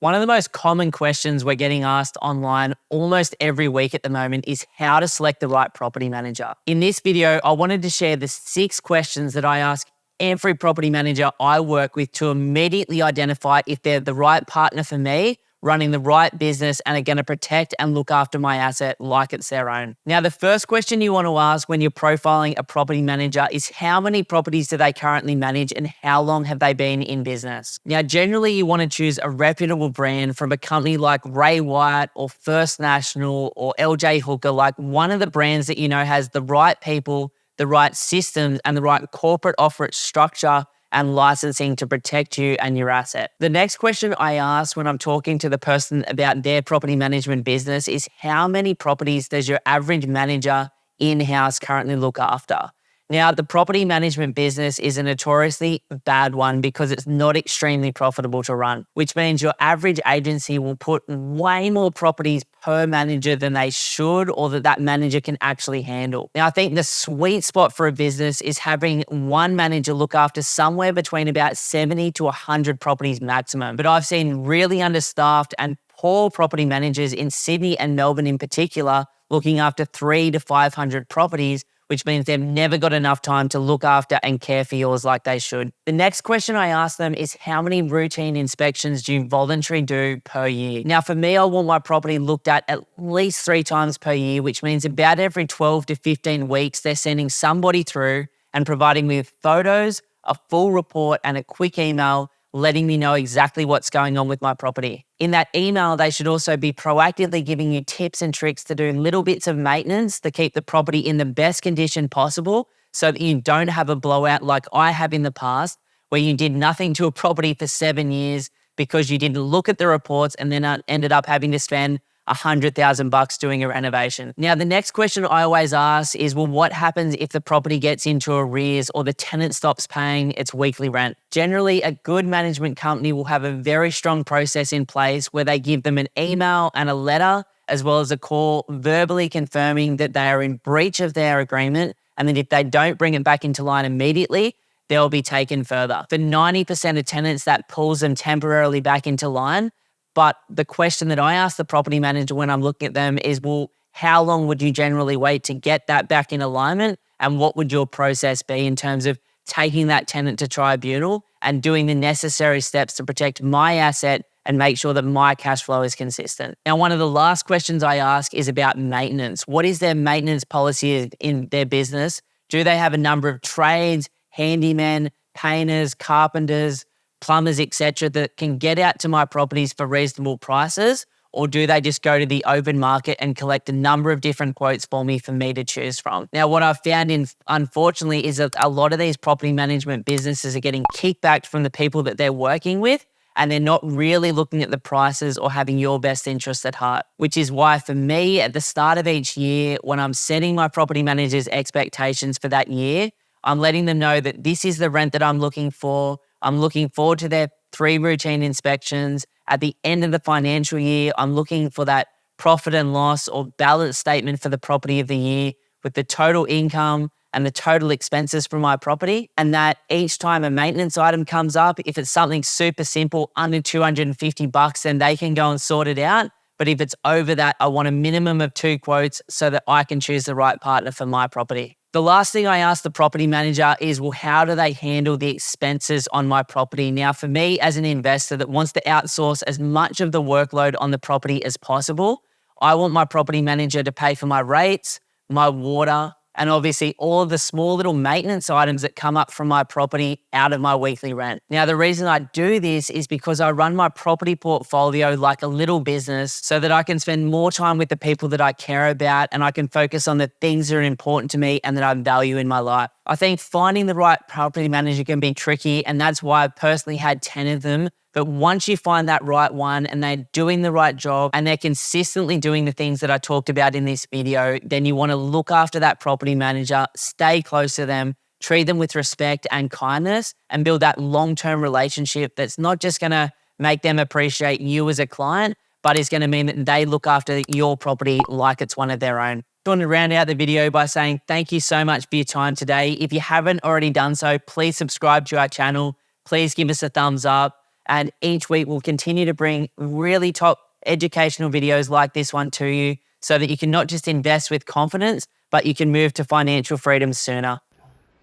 One of the most common questions we're getting asked online almost every week at the moment is how to select the right property manager. In this video, I wanted to share the 6 questions that I ask every property manager I work with to immediately identify if they're the right partner for me, running the right business, and are going to protect and look after my asset like it's their own. Now, the first question you want to ask when you're profiling a property manager is how many properties do they currently manage and how long have they been in business? Now, generally, you want to choose a reputable brand from a company like Ray White or First National or LJ Hooker, like one of the brands that you know has the right people, the right systems, and the right corporate offer structure and licensing to protect you and your asset. The next question I ask when I'm talking to the person about their property management business is how many properties does your average manager in-house currently look after? Now, the property management business is a notoriously bad one because it's not extremely profitable to run, which means your average agency will put way more properties per manager than they should or that manager can actually handle. Now, I think the sweet spot for a business is having one manager look after somewhere between about 70 to 100 properties maximum. But I've seen really understaffed and poor property managers in Sydney and Melbourne in particular looking after 300 to 500 properties, which means they've never got enough time to look after and care for yours like they should. The next question I ask them is how many routine inspections do you voluntarily do per year? Now, for me, I want my property looked at least 3 times per year, which means about every 12 to 15 weeks, they're sending somebody through and providing me with photos, a full report, and a quick email letting me know exactly what's going on with my property. In that email, they should also be proactively giving you tips and tricks to do little bits of maintenance to keep the property in the best condition possible so that you don't have a blowout like I have in the past where you did nothing to a property for 7 years because you didn't look at the reports and then ended up having to spend $100,000 doing a renovation. Now, the next question I always ask is, well, what happens if the property gets into arrears or the tenant stops paying its weekly rent? Generally, a good management company will have a very strong process in place where they give them an email and a letter, as well as a call verbally confirming that they are in breach of their agreement, and that if they don't bring it back into line immediately, they'll be taken further. For 90% of tenants, that pulls them temporarily back into line. But the question that I ask the property manager when I'm looking at them is, well, how long would you generally wait to get that back in alignment? And what would your process be in terms of taking that tenant to tribunal and doing the necessary steps to protect my asset and make sure that my cash flow is consistent? Now, one of the last questions I ask is about maintenance. What is their maintenance policy in their business? Do they have a number of trades, handymen, painters, carpenters, plumbers, etc., that can get out to my properties for reasonable prices? Or do they just go to the open market and collect a number of different quotes for me to choose from? Now, what I've found, unfortunately, is that a lot of these property management businesses are getting kickback from the people that they're working with, and they're not really looking at the prices or having your best interests at heart, which is why for me, at the start of each year, when I'm setting my property manager's expectations for that year, I'm letting them know that this is the rent that I'm looking for. I'm looking forward to their 3 routine inspections. At the end of the financial year, I'm looking for that profit and loss or balance statement for the property of the year with the total income and the total expenses for my property. And that each time a maintenance item comes up, if it's something super simple, under $250, then they can go and sort it out. But if it's over that, I want a minimum of 2 quotes so that I can choose the right partner for my property. The last thing I ask the property manager is, well, how do they handle the expenses on my property? Now, for me as an investor that wants to outsource as much of the workload on the property as possible, I want my property manager to pay for my rates, my water, and obviously all of the small little maintenance items that come up from my property out of my weekly rent. Now, the reason I do this is because I run my property portfolio like a little business so that I can spend more time with the people that I care about and I can focus on the things that are important to me and that I value in my life. I think finding the right property manager can be tricky, and that's why I've personally had 10 of them. But once you find that right one and they're doing the right job and they're consistently doing the things that I talked about in this video, then you want to look after that property manager, stay close to them, treat them with respect and kindness, and build that long-term relationship that's not just going to make them appreciate you as a client, but is going to mean that they look after your property like it's one of their own. I want to round out the video by saying thank you so much for your time today. If you haven't already done so, please subscribe to our channel. Please give us a thumbs up. And each week we'll continue to bring really top educational videos like this one to you so that you can not just invest with confidence, but you can move to financial freedom sooner.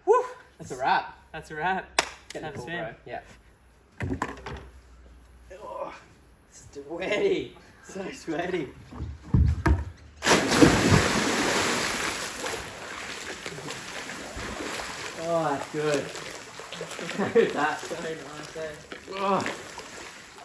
Woo! That's a wrap. That's a wrap. Getting Have a cool, spin. bro. Yeah. Oh, sweaty. So sweaty. Oh, that's good. Look at that. So nice, eh? Oh.